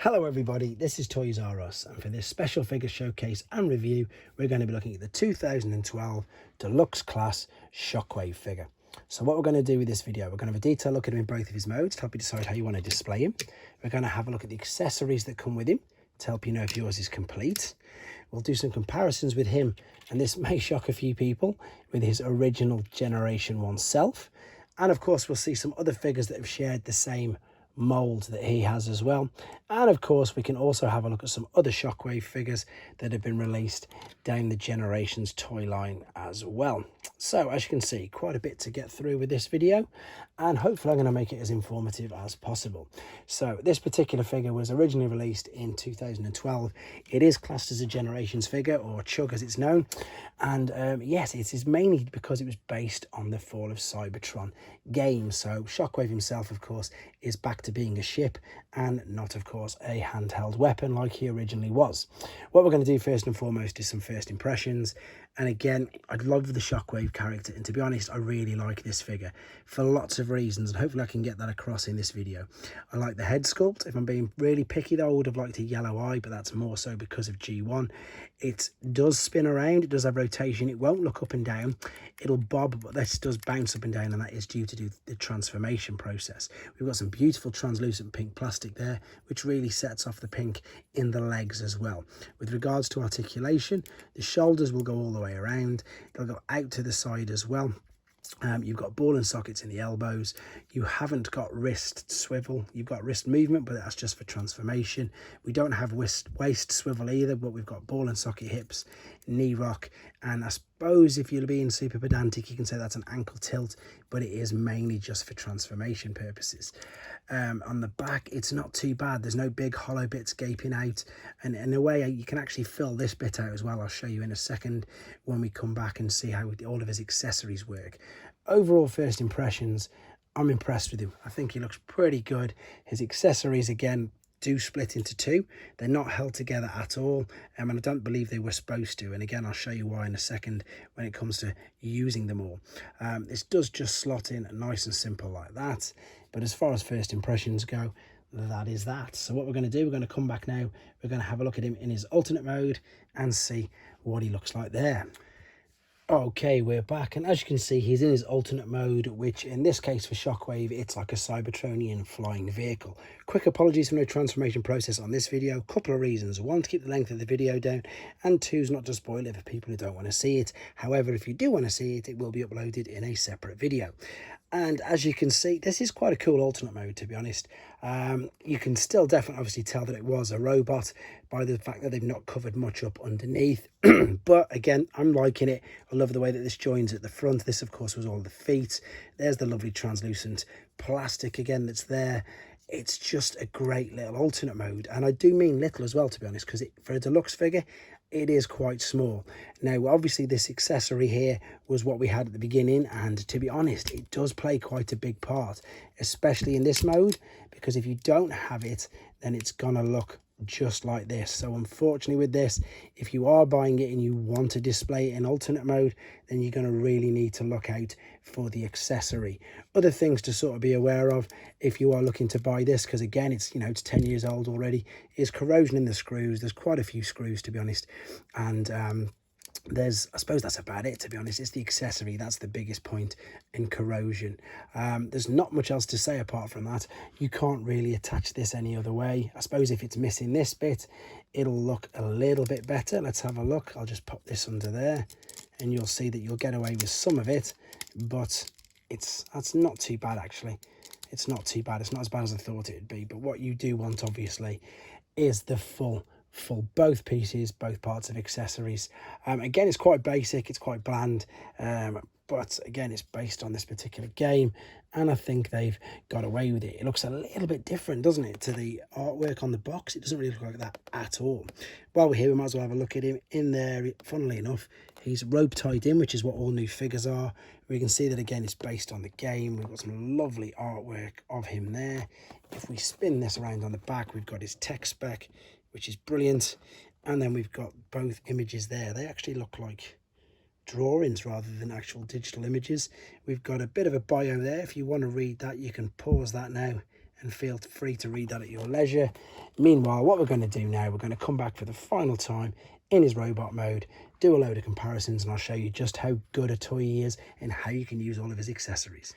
Hello everybody, this is Toys R Us, and for this special figure showcase and review we're going to be looking at the 2012 deluxe class shockwave figure. So what we're going to do with this video, we're going to have a detailed look at him in both of his modes to help you decide how you want to display him. We're going to have a look at the accessories that come with him to help you know if yours is complete. We'll do some comparisons with him, and this may shock a few people, with his original Generation 1 self. And of course we'll see some other figures that have shared the same mould that he has as well. And of course we can also have a look at some other shockwave figures that have been released down the Generations toy line as well. So as you can see, quite a bit to get through with this video, and hopefully I'm going to make it as informative as possible. So this particular figure was originally released in 2012. It is classed as a Generations figure, or Chug as it's known, and yes, it is mainly because it was based on the Fall of Cybertron game. So Shockwave himself, of course, is back to being a ship and not, of course, a handheld weapon like he originally was. What we're going to do first and foremost is some first impressions. And again, I love the Shockwave character, and to be honest, I really like this figure for lots of reasons, and hopefully I can get that across in this video. I like the head sculpt. If I'm being really picky though, I would have liked a yellow eye, but that's more so because of G1. It does spin around, it does have rotation, it won't look up and down, it'll bob, but this does bounce up and down, and that is due to do the transformation process. We've got some beautiful translucent pink plastic there, which really sets off the pink in the legs as well. With regards to articulation, the shoulders will go all the way around, it'll go out to the side as well. You've got ball and sockets in the elbows. You haven't got wrist swivel. You've got wrist movement, but that's just for transformation. We don't have waist swivel either, but we've got ball and socket hips, knee rock, and I suppose if you're being super pedantic, you can say that's an ankle tilt, but it is mainly just for transformation purposes. On the back, it's not too bad. There's no big hollow bits gaping out, and in a way you can actually fill this bit out as well. I'll show you in a second when we come back and see how all of his accessories work. Overall first impressions, I'm impressed with him. I think he looks pretty good. His accessories, again, do split into two. They're not held together at all, and I don't believe they were supposed to, and again I'll show you why in a second when it comes to using them all. This does just slot in nice and simple like that, but as far as first impressions go, that is that. So what we're going to do, we're going to come back now, we're going to have a look at him in his alternate mode and see what he looks like there. Okay, we're back, and as you can see, he's in his alternate mode, which in this case for Shockwave, it's like a Cybertronian flying vehicle. Quick apologies for no transformation process on this video. Couple of reasons: one, to keep the length of the video down, and two, is not to spoil it for people who don't want to see it. However, if you do want to see it, it will be uploaded in a separate video. And as you can see, this is quite a cool alternate mode, to be honest. You can still definitely obviously tell that it was a robot by the fact that they've not covered much up underneath. But again, I'm liking it. I love the way that this joins at the front. This, of course, was all the feet. There's the lovely translucent plastic again that's there. It's just a great little alternate mode, and I do mean little as well, to be honest, because for a deluxe figure, it is quite small. Now, obviously, this accessory here was what we had at the beginning, and to be honest, it does play quite a big part, especially in this mode, because if you don't have it, then it's gonna look just like this. So unfortunately with this, if you are buying it and you want to display it in alternate mode, then you're going to really need to look out for the accessory. Other things to sort of be aware of if you are looking to buy this, because again, it's, you know, it's 10 years old already, is corrosion in the screws. There's quite a few screws, to be honest, and I suppose that's about it, to be honest. It's the accessory that's the biggest point in corrosion. There's not much else to say apart from that. You can't really attach this any other way. I suppose if it's missing this bit, it'll look a little bit better. Let's have a look. I'll just pop this under there, and you'll see that you'll get away with some of it, but that's not too bad, actually. It's not too bad. It's not as bad as I thought it would be, but what you do want, obviously, is the full both pieces, both parts of accessories. Again, it's quite basic, it's quite bland, but again, it's based on this particular game, and I think they've got away with it. It looks a little bit different, doesn't it, to the artwork on the box? It doesn't really look like that at all. While we're here, we might as well have a look at him in there. Funnily enough, he's rope tied in, which is what all new figures are. We can see that again, it's based on the game. We've got some lovely artwork of him there. If we spin this around on the back, we've got his tech spec, which is brilliant, and then we've got both images there. They actually look like drawings rather than actual digital images. We've got a bit of a bio there. If you want to read that, you can pause that now and feel free to read that at your leisure. Meanwhile, what we're going to do now, we're going to come back for the final time in his robot mode, do a load of comparisons, and I'll show you just how good a toy he is and how you can use all of his accessories.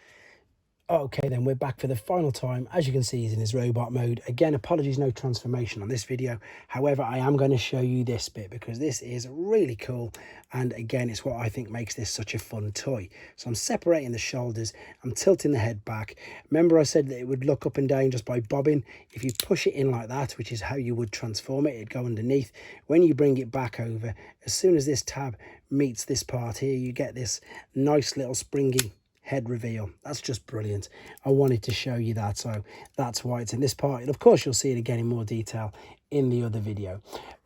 Okay, then we're back for the final time. As you can see, he's in his robot mode. Again, apologies, no transformation on this video. However, I am going to show you this bit because this is really cool. And again, it's what I think makes this such a fun toy. So I'm separating the shoulders. I'm tilting the head back. Remember I said that it would look up and down just by bobbing. If you push it in like that, which is how you would transform it, it'd go underneath. When you bring it back over, as soon as this tab meets this part here, you get this nice little springy head reveal. That's just brilliant. I wanted to show you that, so that's why it's in this part, and of course you'll see it again in more detail in the other video.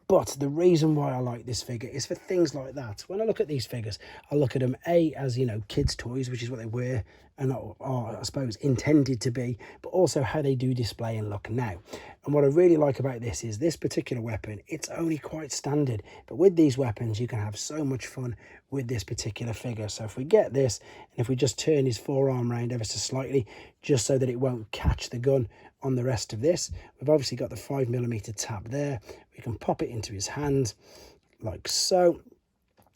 But the reason why I like this figure is for things like that. When I look at these figures, I look at them as, you know, kids' toys, which is what they were and are, I suppose, intended to be, but also how they do display and look now. And what I really like about this is this particular weapon, it's only quite standard, but with these weapons you can have so much fun with this particular figure. So if we get this, and if we just turn his forearm round ever so slightly, just so that it won't catch the gun on the rest of this, we've obviously got the 5mm tab there. We can pop it into his hand like so.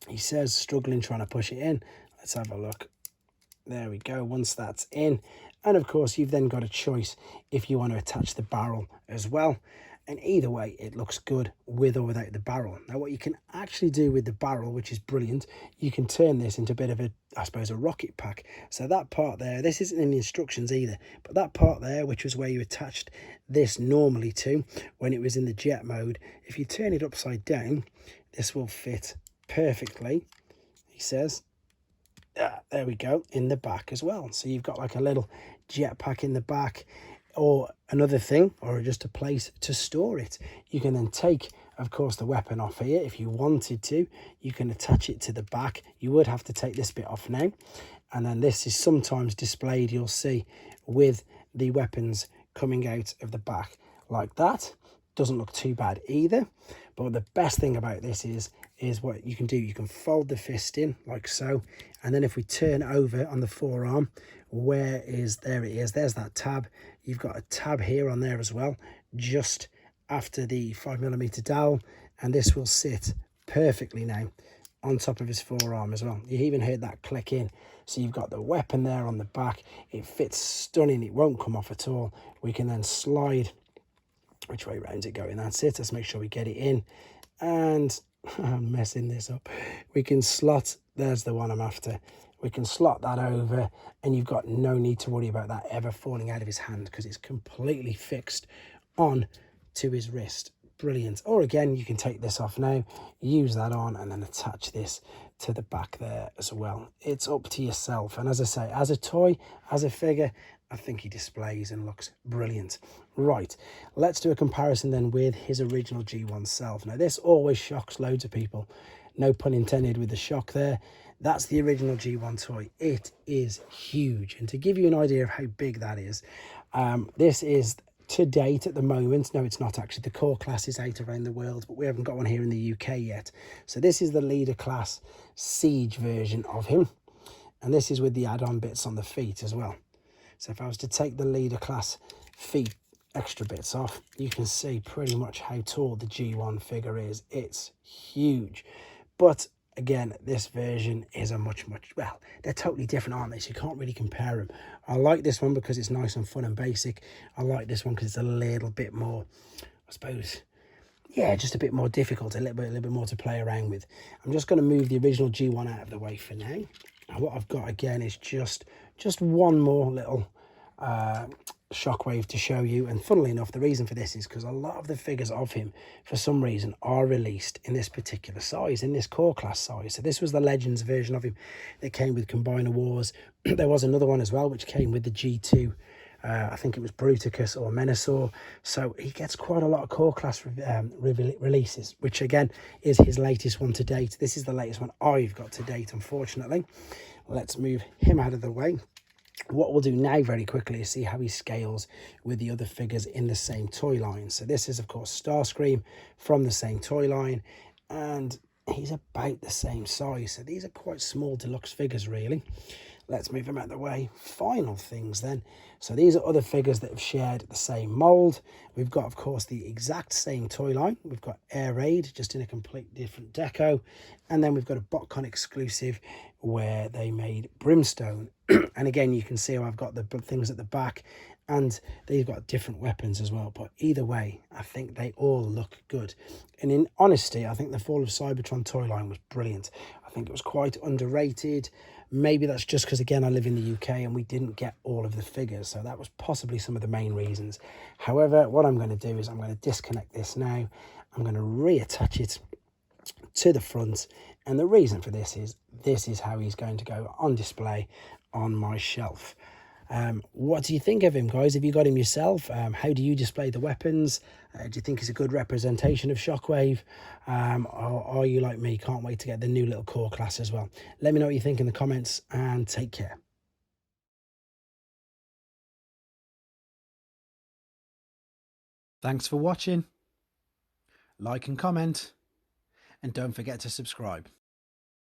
He says struggling trying to push it in. Let's have a look. There we go. Once that's in, and of course you've then got a choice if you want to attach the barrel as well, and either way it looks good with or without the barrel. Now what you can actually do with the barrel, which is brilliant, you can turn this into a bit of a, I suppose, a rocket pack. So that part there, this isn't in the instructions either, but that part there, which was where you attached this normally to when it was in the jet mode, if you turn it upside down, this will fit perfectly, he says. There we go, in the back as well. So you've got like a little jet pack in the back, or another thing, or just a place to store it. You can then take, of course, the weapon off here if you wanted to. You can attach it to the back. You would have to take this bit off now, and then this is sometimes displayed, you'll see, with the weapons coming out of the back like that. Doesn't look too bad either. But the best thing about this is what you can do. You can fold the fist in like so, and then if we turn over on the forearm, there it is, there's that tab. You've got a tab here on there as well, just after the 5mm dowel, and this will sit perfectly now on top of his forearm as well. You even heard that click in. So you've got the weapon there on the back. It fits stunning. It won't come off at all. We can then slide, which way round it going? That's it. Let's make sure we get it in. And I'm messing this up. We can slot, there's the one I'm after. We can slot that over, and you've got no need to worry about that ever falling out of his hand because it's completely fixed on to his wrist. Brilliant. Or again, you can take this off now, use that on, and then attach this to the back there as well. It's up to yourself. And as I say, as a toy, as a figure, I think he displays and looks brilliant. Right, let's do a comparison then with his original G1 self. Now this always shocks loads of people, no pun intended with the shock there. That's the original G1 toy. It is huge, and to give you an idea of how big that is, this is to date at the moment, no it's not actually, the core class is out around the world, but we haven't got one here in the UK yet. So this is the leader class Siege version of him, and this is with the add-on bits on the feet as well. So if I was to take the leader class feet extra bits off, you can see pretty much how tall the G1 figure is. It's huge. But again, this version is a much, well, they're totally different, aren't they? So you can't really compare them. I like this one because it's nice and fun and basic. I like this one because it's a little bit more, I suppose, yeah, just a bit more difficult, a little bit more to play around with. I'm just going to move the original G1 out of the way for now. And what I've got again is just one more little shockwave to show you. And funnily enough, the reason for this is because a lot of the figures of him for some reason are released in this particular size, in this core class size. So this was the Legends version of him that came with Combiner Wars. There was another one as well which came with the G2, I think it was Bruticus or Menasor. So he gets quite a lot of core class releases, which again is his latest one to date. This is the latest one I've got to date, unfortunately. Let's move him out of the way. What we'll do now very quickly is see how he scales with the other figures in the same toy line. So this is, of course, Starscream from the same toy line, and he's about the same size. So these are quite small deluxe figures, really. let's move them out of the way. Final things then. So these are other figures that have shared the same mould. We've got, of course, the exact same toy line. We've got Air Raid, just in a completely different deco. And then we've got a BotCon exclusive where they made Brimstone. And again, you can see how I've got the things at the back, and they've got different weapons as well. But either way, I think they all look good. And in honesty, I think the Fall of Cybertron toy line was brilliant. I think it was quite underrated. Maybe that's just because, again, I live in the UK and we didn't get all of the figures. So that was possibly some of the main reasons. However, what I'm going to do is I'm going to disconnect this now. I'm going to reattach it to the front. And the reason for this is how he's going to go on display on my shelf. What do you think of him, guys? Have you got him yourself? How do you display the weapons? Do you think he's a good representation of Shockwave? Or are you like me, can't wait to get the new little core class as well? Let me know what you think in the comments, and take care. Thanks for watching. Like and comment, and don't forget to subscribe.